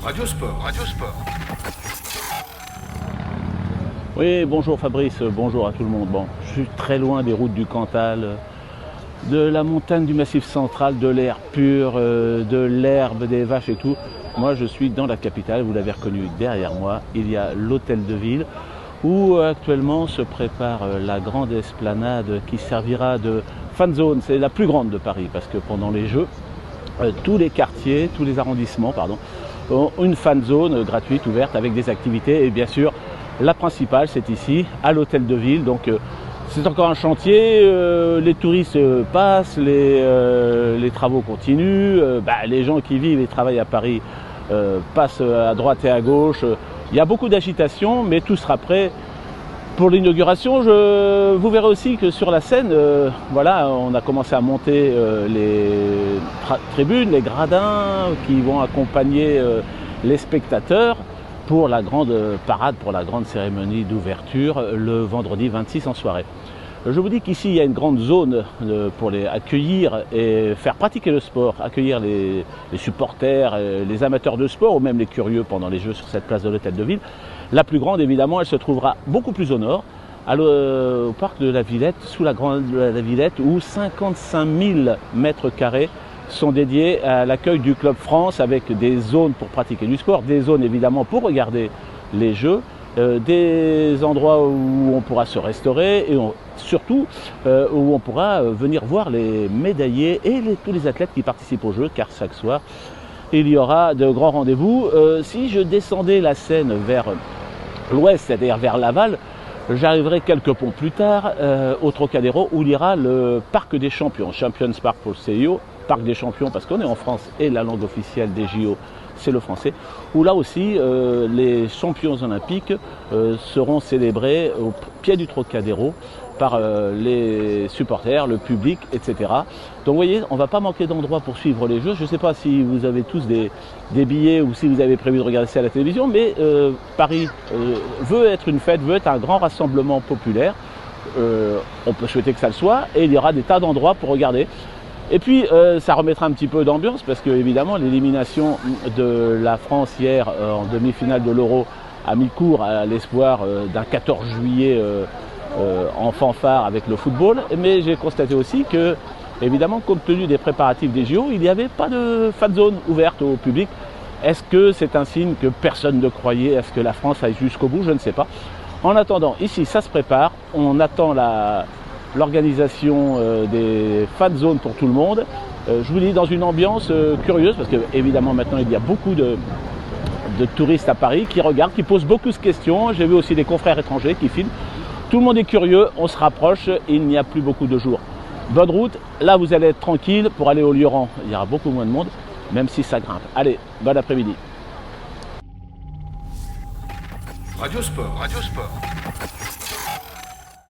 Radio Sport, Radio Sport. Oui, bonjour Fabrice, bonjour à tout le monde. Bon, je suis très loin des routes du Cantal, de la montagne du Massif central, de l'air pur, de l'herbe, des vaches et tout. Moi, je suis dans la capitale, vous l'avez reconnu derrière moi. Il y a l'hôtel de ville où actuellement se prépare la grande esplanade qui servira de fan zone. C'est la plus grande de Paris parce que pendant les Jeux, tous les quartiers, tous les arrondissements, ont une fan zone gratuite, ouverte avec des activités et bien sûr, la principale, c'est ici, à l'hôtel de ville. Donc, c'est encore un chantier. Les touristes passent, les travaux continuent. Les gens qui vivent et travaillent à Paris passent à droite et à gauche. Il y a beaucoup d'agitation, mais tout sera prêt pour l'inauguration. Vous verrez aussi que sur la scène, on a commencé à monter les tribunes, les gradins qui vont accompagner les spectateurs pour la grande parade, pour la grande cérémonie d'ouverture le vendredi 26 en soirée. Je vous dis qu'ici, il y a une grande zone pour les accueillir et faire pratiquer le sport, accueillir les supporters, les amateurs de sport ou même les curieux pendant les Jeux sur cette place de l'hôtel de ville. La plus grande, évidemment, elle se trouvera beaucoup plus au nord, au parc de la Villette, sous la grande de la Villette, où 55 000 mètres carrés sont dédiés à l'accueil du Club France avec des zones pour pratiquer du sport, des zones évidemment pour regarder les Jeux, des endroits où on pourra se restaurer et surtout où on pourra venir voir les médaillés et tous les athlètes qui participent aux Jeux, car chaque soir il y aura de grands rendez-vous. Si je descendais la Seine vers l'ouest, c'est-à-dire vers Laval, j'arriverai quelques ponts plus tard au Trocadéro où il y aura le Parc des Champions, Champions Park pour le CIO, Parc des Champions parce qu'on est en France et la langue officielle des JO c'est le français, où là aussi les champions olympiques seront célébrés au pied du Trocadéro par les supporters, le public, etc. Donc vous voyez, on ne va pas manquer d'endroits pour suivre les Jeux. Je ne sais pas si vous avez tous des billets ou si vous avez prévu de regarder ça à la télévision, mais Paris veut être une fête, veut être un grand rassemblement populaire. On peut souhaiter que ça le soit, et il y aura des tas d'endroits pour regarder. Et puis ça remettra un petit peu d'ambiance parce que évidemment l'élimination de la France hier en demi-finale de l'Euro a mis court à l'espoir d'un 14 juillet en fanfare avec le football. Mais j'ai constaté aussi que évidemment compte tenu des préparatifs des JO, il n'y avait pas de fan zone ouverte au public. Est-ce que c'est un signe que personne ne croyait? Est-ce que la France aille jusqu'au bout? Je ne sais pas. En attendant, ici ça se prépare, on attend l'organisation des fan zones pour tout le monde. Je vous dis dans une ambiance curieuse parce que évidemment maintenant il y a beaucoup de touristes à Paris qui regardent, qui posent beaucoup de questions. J'ai vu aussi des confrères étrangers qui filment. Tout le monde est curieux, on se rapproche, il n'y a plus beaucoup de jours. Bonne route, là vous allez être tranquille pour aller au Lioran. Il y aura beaucoup moins de monde, même si ça grimpe. Allez, bon après-midi. Radio Sport, Radio Sport.